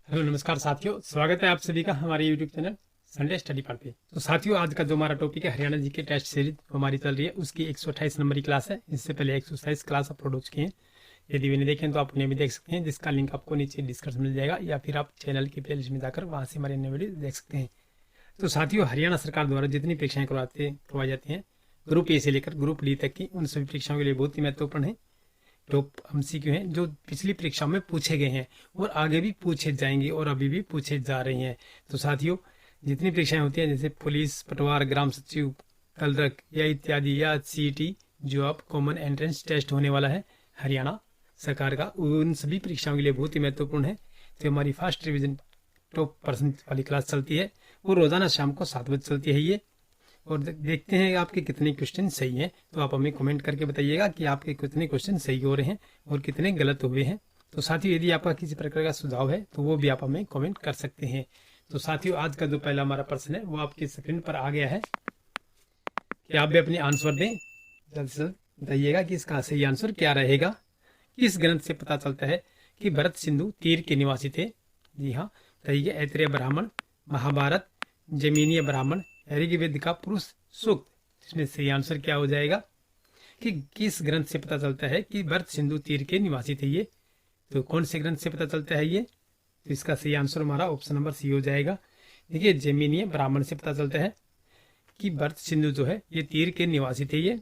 Hello नमस्कार साथियों, स्वागत है आप सभी का हमारे YouTube channel Sunday study point पे। तो साथियों, आज का जो हमारा टॉपिक है हरियाणा जी के टेस्ट सीरीज हमारी चल रही है, उसकी 128 नंबर की क्लास है। इससे पहले 127 क्लास अपलोड हो चुकी हैं। यदि वे नहीं देखें तो आप उन्हें भी देख सकते हैं, जिसका लिंक आपको नीचे डिस्क्रिप्शन मिल जाएगा, या फिर आप चैनल की प्लेलिस्ट में जाकर वहाँ से हमारे अन्य वीडियो देख सकते हैं। तो साथियों, हरियाणा सरकार द्वारा जितनी परीक्षाएं करवाई जाती हैं, ग्रुप ए से लेकर ग्रुप डी तक की, उन सभी परीक्षाओं के लिए बहुत ही महत्वपूर्ण है। टॉप MCQ हैं जो पिछली परीक्षा में पूछे गए हैं और आगे भी पूछे जाएंगे और अभी भी पूछे जा रहे हैं। तो साथियों, जितनी परीक्षाएं होती हैं, जैसे पुलिस, पटवार, ग्राम सचिव, कलरक या इत्यादि, या CET जो अब कॉमन एंट्रेंस टेस्ट होने वाला है हरियाणा सरकार का, उन सभी परीक्षाओं के लिए बहुत ही महत्वपूर्ण है। तो हमारी फर्स्ट रिविजन टॉप परसेंट वाली क्लास चलती है और रोजाना शाम को 7 बजे चलती है ये। और देखते हैं आपके कितने क्वेश्चन सही हैं। तो आप हमें कमेंट करके बताइएगा कि आपके कितने क्वेश्चन सही हो रहे हैं और कितने गलत हुए हैं। तो साथियों, यदि आपका किसी प्रकार का सुझाव है तो वो भी आप हमें कमेंट कर सकते हैं। तो साथियों, आज का जो पहला हमारा प्रश्न है वो आपकी स्क्रीन पर आ गया है कि आप भी अपने आंसर दें। जल्द से जल्द बताइएगा कि इसका सही आंसर क्या रहेगा। किस ग्रंथ से पता चलता है कि भरत सिंधु तीर के निवासी थे? जी हाँ, बताइए। ऐतरेय ब्राह्मण, महाभारत, जमीनीय ब्राह्मण, ऋग्वेद का पुरुष सूक्त। इसमें सही आंसर क्या हो जाएगा कि किस ग्रंथ से पता चलता है कि भरत सिंधु तीर के निवासी थे ये? तो कौन से ग्रंथ से पता चलता है ये? तो इसका सही आंसर हमारा ऑप्शन नंबर सी हो जाएगा। देखिए, जमीनीय ब्राह्मण से पता चलता है कि भरत सिंधु जो है ये तीर के निवासी थे ये।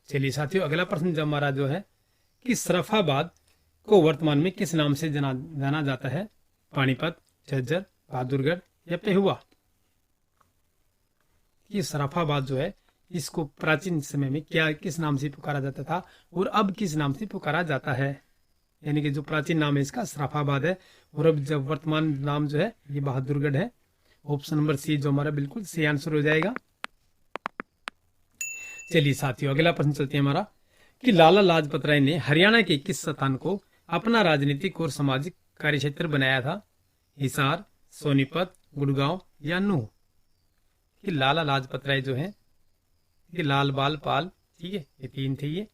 चलिए साथियों, अगला प्रश्न जो हमारा जो है कि सरफाबाद को वर्तमान में किस नाम से जाना जाता है? पानीपत, झज्जर, बहादुरगढ़ या पेहुआ? ये सराफाबाद जो है इसको प्राचीन समय में किस नाम से पुकारा जाता था और अब किस नाम से पुकारा जाता है? यानी कि जो प्राचीन नाम है इसका सराफाबाद है और अब जब वर्तमान नाम जो है ये बहादुरगढ़ है। ऑप्शन नंबर सी जो हमारा बिल्कुल सही आंसर हो जाएगा। चलिए साथियों, अगला प्रश्न चलते हैं हमारा कि लाला लाजपत राय ने हरियाणा के किस स्थान को अपना राजनीतिक और सामाजिक कार्यक्षेत्र बनाया था? हिसार, सोनीपत, गुड़गांव या नूह? कि लाला लाजपत राय जो है ये लाल बाल पाल, ठीक है, ये 3 थे ये।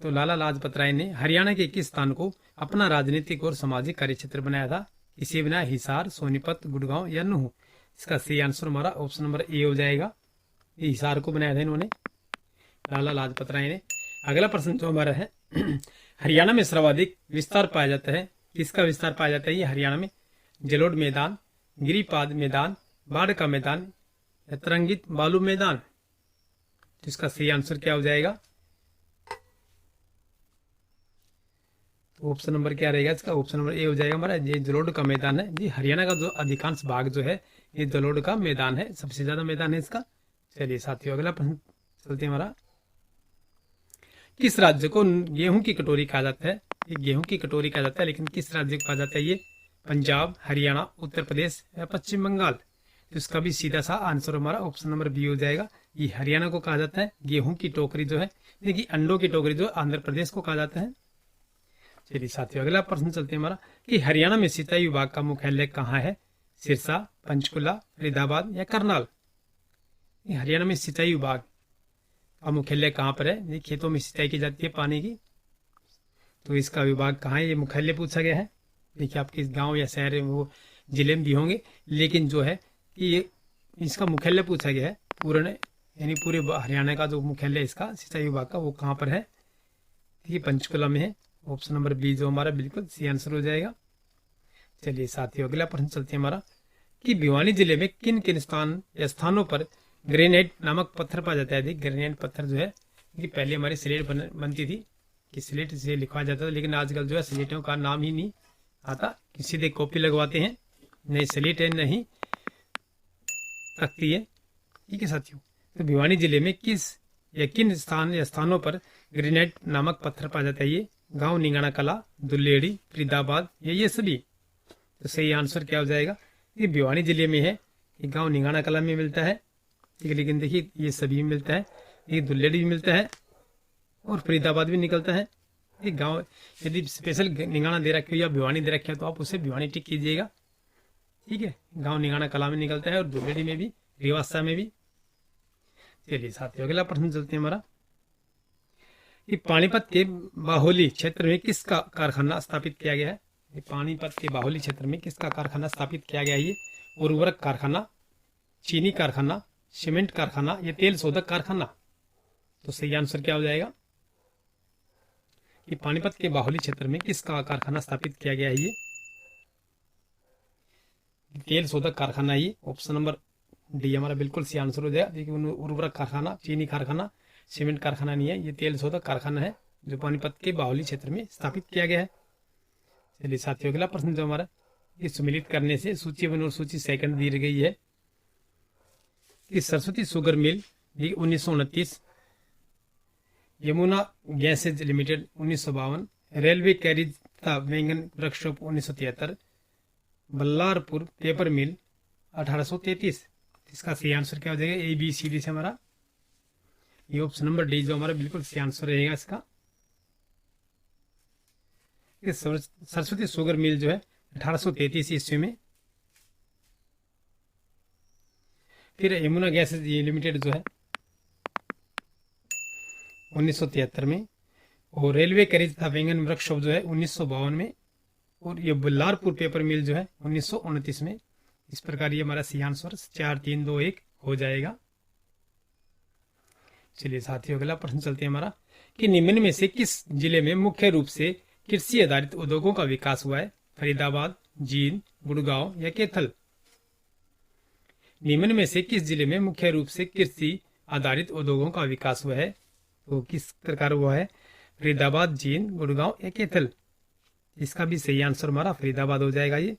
तो लाला लाजपत राय ने हरियाणा के किस स्थान को अपना राजनीतिक और सामाजिक कार्यक्षेत्र बनाया था? इसे बनाया हिसार, सोनीपत, गुड़गांव या नूह? इसका सही आंसर हमारा ऑप्शन नंबर ए हो जाएगा। ये हिसार को बनाया था इन्होंने, लाला लाजपत राय ने। अगला प्रश्न जो हमारा है हरियाणा में सर्वाधिक विस्तार पाया जाता है, किसका विस्तार पाया जाता है ये हरियाणा में? जलोढ़ मैदान, गिरिपाद मैदान, बाढ़ का मैदान या तरंगित बालू मैदान? तो इसका सही आंसर क्या हो जाएगा? तो ऑप्शन नंबर क्या रहेगा इसका? ऑप्शन नंबर ए हो जाएगा हमारा। ये जलोढ़ का मैदान है जी। हरियाणा का जो अधिकांश भाग जो है ये जलोढ़ का मैदान है, सबसे ज्यादा मैदान है इसका। चलिए साथियों, अगला प्रश्न चलते हैं हमारा। किस राज्य को गेहूं की कटोरी कहा जाता है? ये गेहूं की कटोरी कहा जाता है, लेकिन किस राज्य को कहा जाता है ये? पंजाब, हरियाणा, उत्तर प्रदेश या पश्चिम बंगाल? तो इसका भी सीधा सा आंसर हमारा ऑप्शन नंबर बी हो जाएगा। ये हरियाणा को कहा जाता है। गेहूं की टोकरी जो है, देखिए अंडों की टोकरी जो आंध्र प्रदेश को कहा जाता है। चलिए साथियों, अगला प्रश्न चलते हैं हमारा कि हरियाणा में सिंचाई विभाग का मुख्यालय कहाँ है? सिरसा, पंचकुला, फरीदाबाद या करनाल? हरियाणा में सिंचाई विभाग का मुख्यालय कहाँ पर है? ये खेतों में सिंचाई की जाती है पानी की, तो इसका विभाग कहाँ है? ये मुख्यालय पूछा गया है। देखिए, आपके गाँव या शहर वो जिले में भी होंगे, लेकिन जो है कि ये इसका मुख्यालय पूछा गया है पूर्ण, यानी पूरे हरियाणा का जो मुख्यालय इसका सिंचाई विभाग का वो कहाँ पर है? ठीक है, पंचकुला में है। ऑप्शन नंबर बी जो हमारा बिल्कुल सही आंसर हो जाएगा। चलिए साथियों, अगला प्रश्न चलते हैं हमारा कि भिवानी जिले में किन किन स्थानों पर ग्रेनाइट नामक पत्थर पाया जाता है? ग्रेनाइट पत्थर जो है कि पहले हमारी स्लेट बनती थी कि स्लेट से लिखवाया जाता था, लेकिन आजकल जो है स्लेटों का नाम ही नहीं आता, सीधे कॉपी लगवाते हैं। नहीं स्लेट है नहीं तख्ती है। ठीक है साथियों, तो भिवानी जिले में किस या किन स्थानों पर ग्रेनाइट नामक पत्थर पाया जाता है? ये गांव निंगाना कला, दुल्लेड़ी, फरीदाबाद या ये सभी? तो सही आंसर क्या हो जाएगा? ये भिवानी जिले में है, ये गांव निंगाना कला में मिलता है, ठीक है, लेकिन देखिए ये सभी में मिलता है। ये दुल्लेड़ी भी मिलता है और फरीदाबाद भी निकलता है। ये गाँव यदि स्पेशल निंगाना दे रखे हो या भिवानी दे रखे हो तो आप उसे भिवानी टिक कीजिएगा। ठीक है, गांव निंगाना कला में निकलता है और दुल्लेड़ी में भी, रिवासा में भी। चलिए साथियों, अगला प्रश्न चलते हैं हमारा कि पानीपत के बाहोली क्षेत्र में किसका कारखाना स्थापित किया गया है? ये पानीपत के बाहुली क्षेत्र में किसका कारखाना स्थापित किया गया है? ये उर्वरक कारखाना, चीनी कारखाना, सीमेंट कारखाना या तेल शोधक कारखाना। तो सही आंसर क्या हो जाएगा कि पानीपत के बाहुली क्षेत्र में किसका कारखाना स्थापित किया गया है? ये तेल शोधक कारखाना। ये ऑप्शन नंबर डी हमारा बिल्कुल सही आंसर हो जाएगा। देखिए उर्वरक कारखाना, चीनी कारखाना, सीमेंट कारखाना नहीं है, ये तेल शोधक कारखाना है जो पानीपत के बाहुली क्षेत्र में स्थापित किया गया है। चलिए साथियों, अगला प्रश्न जो हमारा, ये सम्मिलित करने से सूची 1 और सूची 2 दी गई है कि Saraswati sugar mill 1929, Yamuna gases limited 1952, railway carriage था वेंगन वर्कशॉप 1973, बल्लारपुर पेपर मिल 1833। इसका सही आंसर क्या हो जाएगा? ए बी सी डी से हमारा ये ऑप्शन नंबर डी जो हमारा बिल्कुल सही आंसर रहेगा इसका। सरस्वती शुगर मिल जो है 1833 ईस्वी में, फिर यमुना गैस लिमिटेड जो है 1973 में, और रेलवे कैरिज था वेंगन वर्कशॉप जो है 1952 में, और ये बल्लारपुर पेपर मिल जो है 1929 में। इस प्रकार ये हमारा सही आंसर 4, 3, 2, 1 हो जाएगा। चलिए साथियों, अगला प्रश्न चलते हैं हमारा कि निम्न में से किस जिले में मुख्य रूप से कृषि आधारित उद्योगों का विकास हुआ है? फरीदाबाद, जींद, गुड़गांव या कैथल। निम्न में से किस जिले में मुख्य रूप से कृषि आधारित उद्योगों का विकास हुआ है? तो किस प्रकार हुआ है? फरीदाबाद, जींद, गुड़गांव या कैथल। इसका भी सही आंसर हमारा फरीदाबाद हो जाएगा। ये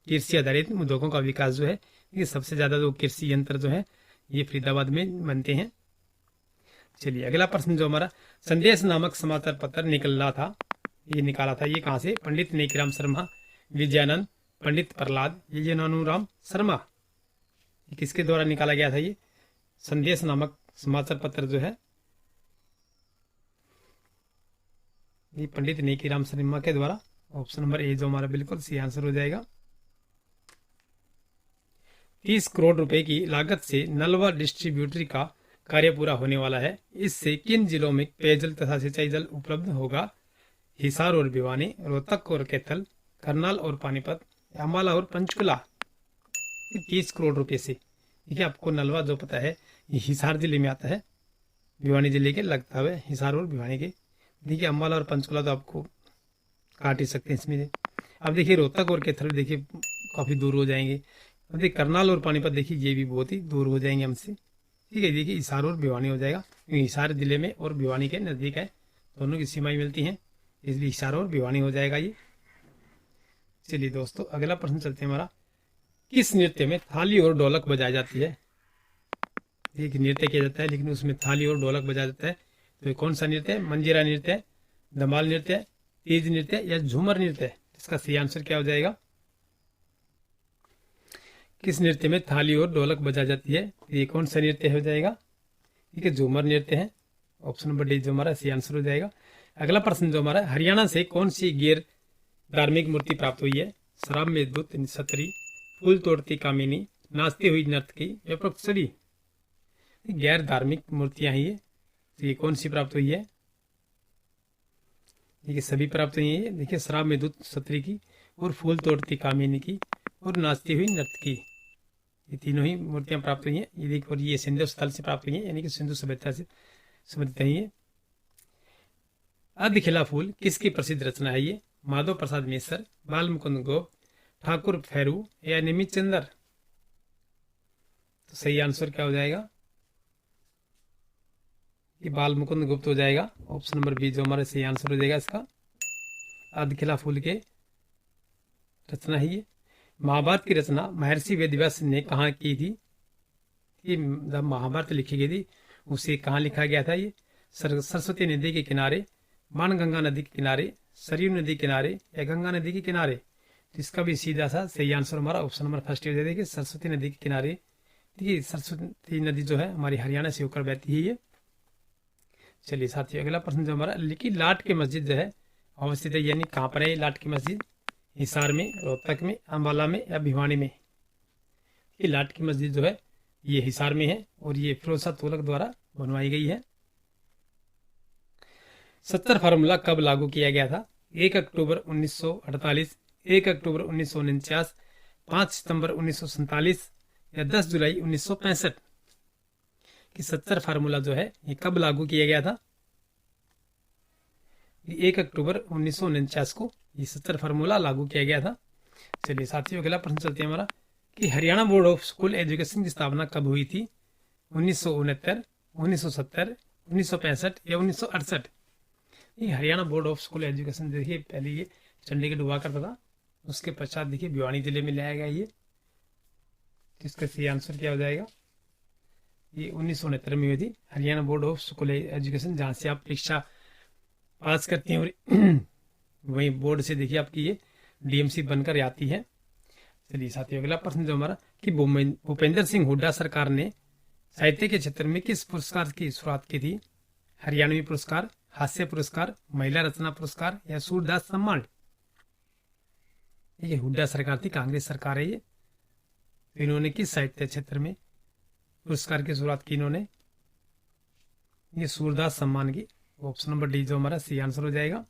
कृषि आधारित उद्योगों का विकास जो है, ये सबसे ज्यादा जो कृषि यंत्र जो है ये फरीदाबाद में बनते हैं। चलिए अगला प्रश्न जो हमारा, संदेश नामक समाचार पत्र निकाला था, ये कहाँ से? पंडित नेकीराम शर्मा, विजयानंद, पंडित प्रहलाद, ये नानूराम शर्मा। ये किसके द्वारा निकाला गया था? ये संदेश नामक समाचार पत्र जो है ये पंडित नेकीराम शर्मा के द्वारा। ऑप्शन नंबर ए जो हमारा बिल्कुल सही आंसर हो जाएगा। 30 करोड़ रुपए की लागत से नलवा डिस्ट्रीब्यूटरी का कार्य पूरा होने वाला है। इससे किन जिलों में पेयजल तथा सिंचाई जल उपलब्ध होगा? हिसार और भिवानी, रोहतक और कैथल, करनाल और पानीपत, अम्बाला और पंचकुला। 30 करोड़ रुपए से, देखिए आपको नलवा जो पता है ये हिसार जिले में आता है, भिवानी जिले के लगता है हिसार और भिवानी के। देखिए अम्बाला और पंचकुला तो आपको काट ही सकते हैं इसमें। अब देखिए रोहतक और कैथल देखिए काफी दूर हो जाएंगे। अब देखिए करनाल और पानीपत देखिए ये भी बहुत ही दूर हो जाएंगे हमसे। ठीक है, देखिए हिसार और भिवानी हो जाएगा, क्योंकि हिसार जिले में और भिवानी के नजदीक है, दोनों की सीमाएं मिलती हैं, इसलिए हिसार और भिवानी हो जाएगा ये। चलिए दोस्तों, अगला प्रश्न चलते हैं हमारा, किस नृत्य में थाली और ढोलक बजाई जाती है? एक नृत्य किया जाता है लेकिन उसमें थाली और ढोलक बजाया जाता है, तो कौन सा नृत्य है? मंजीरा नृत्य, धमाल नृत्य, तीज नृत्य या झूमर नृत्य। इसका सही आंसर क्या हो जाएगा? किस नृत्य में थाली और ढोलक बजाई जाती है? ये कौन सा नृत्य हो जाएगा? ठीक है, झूमर नृत्य है। ऑप्शन नंबर डी जो हमारा सही आंसर हो जाएगा। अगला प्रश्न जो हमारा, हरियाणा से कौन सी गैर धार्मिक मूर्ति प्राप्त हुई है? शराब में दूत छतरी, फूल तोड़ती कामिनी, नाचती हुई नर्तकी या पक्षी। गैर धार्मिक मूर्तियां ही है, तो ये कौन सी प्राप्त हुई है? देखिए सभी प्राप्त हुई है। देखिए शराब में दूत छतरी की, और फूल तोड़ती कामिनी की, और नाचती हुई नर्तकी, ये तीनों ही मूर्तियां प्राप्त हुई हैं। ये देखिए, और ये सिंधु स्थल से प्राप्त हुई है, यानी कि सिंधु सभ्यता से संबंधित है। ये अधखिला फूल किसकी प्रसिद्ध रचना है? ये माधव प्रसाद मिश्र, बाल मुकुंद गोप, ठाकुर फेरू या निमित चंद्र। तो सही आंसर क्या हो जाएगा? ये बाल मुकुंद गुप्त हो जाएगा। ऑप्शन नंबर बी जो हमारा सही आंसर हो जाएगा इसका। अधखिला फूल के रचना है ये। महाभारत की रचना महर्षि वेदव्यास ने कहाँ की थी? ये जब महाभारत लिखी गई थी उसे कहाँ लिखा गया था? ये सरस्वती नदी के किनारे, मानगंगा नदी के किनारे, सरयू नदी के किनारे या गंगा नदी के किनारे। तो इसका भी सीधा सा सही आंसर हमारा ऑप्शन नंबर फर्स्ट हो जाएगा, सरस्वती नदी के किनारे। देखिए सरस्वती नदी जो है हमारी हरियाणा से होकर बहती है ये। चलिए साथियों, अगला प्रश्न जो हमारा, लेकिन लाट की मस्जिद जो है अवस्थित है, यानी कहाँ पर है लाट की मस्जिद? हिसार में, रोहतक में, अम्बाला में या भिवानी में? ये लाट की मस्जिद जो है ये हिसार में है, और ये फिरोज शाह तुगलक द्वारा बनवाई गई है। 70 फार्मूला कब लागू किया गया था? 1 अक्टूबर 1948, 1 अक्टूबर 1949, 5 सितंबर 1947 या 10 जुलाई 1965 कि 70 फार्मूला जो है ये कब लागू किया गया था? 1 अक्टूबर 1949 को ये 70 फार्मूला लागू किया गया था। चलिए साथियों, अगला प्रश्न चलते हैं हमारा कि Haryana board of school education की स्थापना कब हुई थी? 1969, 1970, 1965 या 1968? ये Haryana board of school education देखिए पहले ये चंडीगढ़ हुआ करता था, उसके पश्चात देखिए भिवानी जिले में लाया गया ये। इसका सही आंसर क्या हो जाएगा? ये 1969 में हुई थी Haryana board of school education, जहाँ से आप परीक्षा पास करती हैं और वही बोर्ड से देखिए आपकी ये डीएमसी बनकर आती है। चलिए साथियों, अगला प्रश्न जो हमारा कि भूपेंद्र सिंह हुड्डा सरकार ने साहित्य के क्षेत्र में किस पुरस्कार की शुरुआत की थी? हरियाणवी पुरस्कार, हास्य पुरस्कार, महिला रचना पुरस्कार या सूरदास सम्मान? ये हुड्डा सरकार थी, कांग्रेस सरकार है ये। तो इन्होंने किस साहित्य क्षेत्र में पुरस्कार की शुरुआत की? इन्होंने ये सूरदास सम्मान की। ऑप्शन नंबर डी जो हमारा सही आंसर हो जाएगा।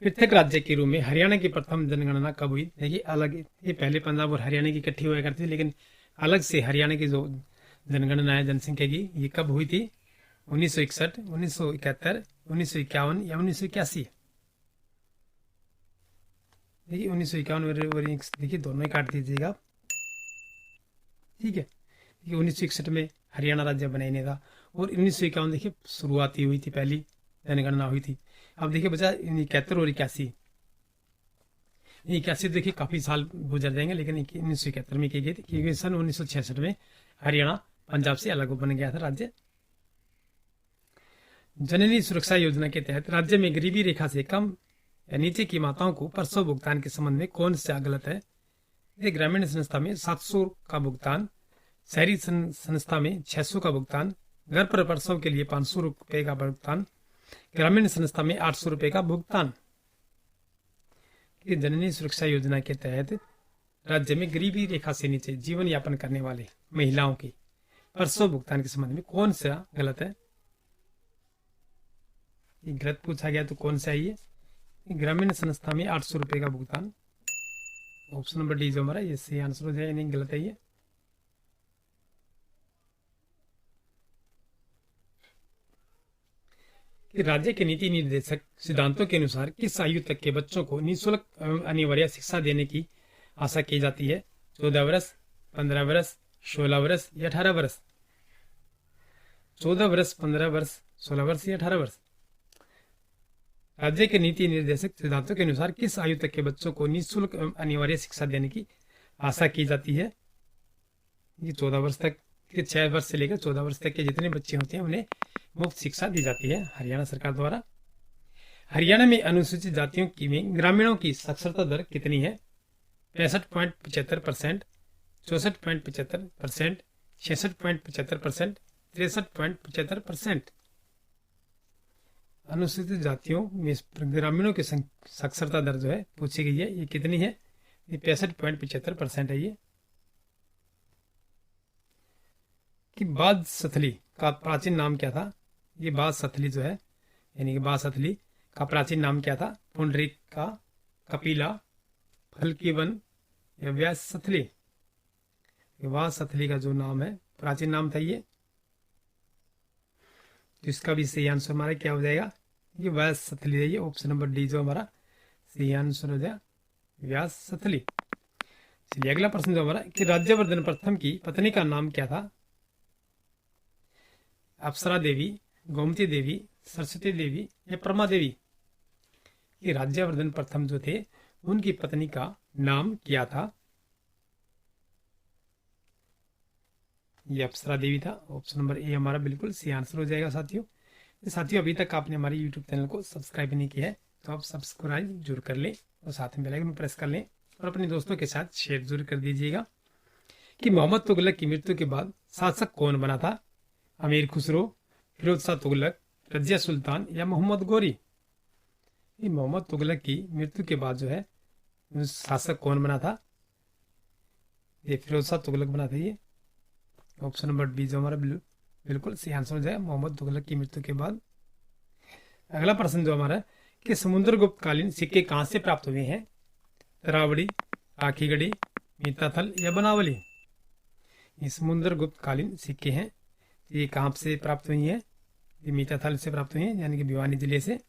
पृथक राज्य के रूप में हरियाणा की प्रथम जनगणना कब हुई? देखिए अलग, ये पहले पंजाब और हरियाणा की इकट्ठी हुआ करती थी, लेकिन अलग से हरियाणा की जो जनगणना है जनसंख्या की, ये कब हुई थी? 1961, 1971, 1951 या 1981? देखिए 1951 देखिए दोनों ही काट दीजिएगा आप, ठीक है। देखिए 1961 में हरियाणा राज्य बना ही नहीं था, और 1951 देखिए शुरुआती हुई थी, पहली जनगणना हुई थी। अब देखिए बचा 71 और 81। 81 देखिए काफी साल गुजर जाएंगे, लेकिन 1971 में की गई थी, क्योंकि सन 1966 में हरियाणा पंजाब से अलग बन गया था राज्य। जननी सुरक्षा योजना के तहत राज्य में गरीबी रेखा से कम या नीचे की माताओं को प्रसव भुगतान के संबंध में कौन सा गलत है? ये ग्रामीण संस्था में 700 का भुगतान, शहरी संस्था में 600 का भुगतान, घर पर प्रसव के लिए 500 रुपए का भुगतान, ग्रामीण संस्था में 800 रुपए का भुगतान। जननी सुरक्षा योजना के तहत राज्य में गरीबी रेखा से नीचे जीवन यापन करने वाले महिलाओं की प्रसव भुगतान के संबंध में कौन सा गलत है? ये गलत पूछा गया तो कौन सा है ये? ग्रामीण संस्था में 800 रुपए का भुगतान। ऑप्शन नंबर डी जो हमारा ये सही आंसर हो जाए, नहीं गलत है ये। कि राज्य के नीति निर्देशक सिद्धांतों के अनुसार किस आयु तक के बच्चों को निःशुल्क एवं अनिवार्य शिक्षा देने की आशा की जाती है? 14 वर्ष, 15 वर्ष, 16 वर्ष या 18 वर्ष? 14 वर्ष, 15 वर्ष, 16 वर्ष या 18 वर्ष? राज्य के नीति निर्देशक सिद्धांतों के अनुसार किस आयु तक के बच्चों को निःशुल्क एवं अनिवार्य शिक्षा देने की आशा की जाती है? ये 14 वर्ष तक के, 6 वर्ष से लेकर 14 वर्ष तक के जितने बच्चे होते हैं उन्हें मुफ्त शिक्षा दी जाती है हरियाणा सरकार द्वारा। हरियाणा में अनुसूचित जातियों की में ग्रामीणों की साक्षरता दर कितनी है? 65.75%, 64.75%, 66.75%, 63.75%? अनुसूचित जातियों में ग्रामीणों की साक्षरता दर जो है पूछी गई है, ये कितनी है? ये 65.75% है ये। कि बाज सथली का प्राचीन नाम क्या था? ये बाज सथली जो है, यानी कि बाज सथली का प्राचीन नाम क्या था? पुंडरीका, कपिला, फलकीवन या व्यास सथली? बाज सथली का जो नाम है प्राचीन नाम था ये, तो इसका भी सही आंसर हमारा क्या हो जाएगा? ये व्यास सथली है ये। ऑप्शन नंबर डी जो हमारा सही आंसर हो जाएगा, व्यास सथली। चलिए अगला प्रश्न जो हमारा कि राज्यवर्धन प्रथम की पत्नी का नाम क्या था? अप्सरा देवी, गोमती देवी, सरस्वती देवी या परमा देवी? ये राज्यवर्धन प्रथम जो थे उनकी पत्नी का नाम क्या था? ये अप्सरा देवी था। ऑप्शन नंबर ए हमारा बिल्कुल सही आंसर हो जाएगा साथियों। अभी तक आपने हमारे यूट्यूब चैनल को सब्सक्राइब नहीं किया है तो आप सब्सक्राइब जरूर कर लें और साथ में बेल आइकन प्रेस कर लें और अपने दोस्तों के साथ शेयर जरूर कर दीजिएगा। कि मोहम्मद तुगलक की मृत्यु के बाद शासक कौन बना था? अमीर खुसरो, फिरोज शाह तुगलक, रजिया सुल्तान या मोहम्मद गौरी? ये मोहम्मद तुगलक की मृत्यु के बाद जो है शासक कौन बना था? ये फिरोज शाह तुगलक बना था ये। ऑप्शन नंबर बी जो हमारा बिल्कुल सही आंसर हो जाए, मोहम्मद तुगलक की मृत्यु के बाद। अगला प्रश्न जो हमारा कि समुद्रगुप्त कालीन सिक्के कहाँ से प्राप्त हुए हैं? तरावड़ी, राखीगढ़ी, मीताथल या बनावली? ये समुद्रगुप्त कालीन सिक्के हैं, ये कहाँ से प्राप्त हुई हैं? ये मीताथल से प्राप्त हुई हैं, यानी कि भिवानी जिले से।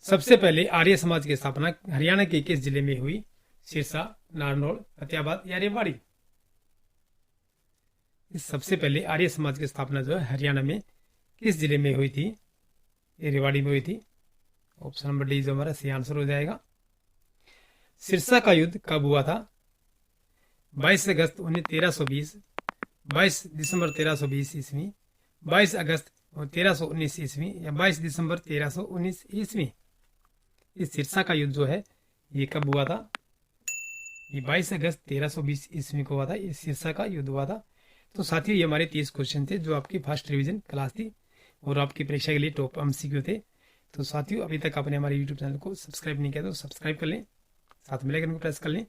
सबसे पहले आर्य समाज की स्थापना हरियाणा के किस जिले में हुई? सिरसा, नारनौल, फतेहाबाद या रेवाड़ी? सबसे पहले आर्य समाज की स्थापना जो है हरियाणा में किस जिले में हुई थी? ये रेवाड़ी में हुई थी। ऑप्शन नंबर डी जो हमारा सही आंसर हो जाएगा। सिरसा का युद्ध कब हुआ था? 22 अगस्त 1320, 22 दिसंबर 1320 ईस्वी, 22 अगस्त 1319 ईस्वी या 22 दिसंबर 1319 ईस्वी? इस सिरसा का युद्ध जो है ये कब हुआ था? ये 22 अगस्त 1320 ईस्वी को हुआ था, ये सिरसा का युद्ध हुआ था। तो साथियों, ये हमारे 30 क्वेश्चन थे जो आपकी फर्स्ट रिवीजन क्लास थी और आपकी परीक्षा के लिए टॉप एमसीक्यू थे। तो साथियों, अभी तक आपने हमारे यूट्यूब चैनल को सब्सक्राइब नहीं किया तो सब्सक्राइब कर लें, साथ में बेल आइकन को प्रेस कर लें,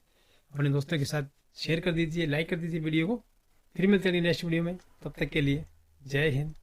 अपने दोस्तों के साथ शेयर कर दीजिए, लाइक कर दीजिए वीडियो को। फिर मिलते हैं नेक्स्ट वीडियो में, तब तक के लिए जय हिंद।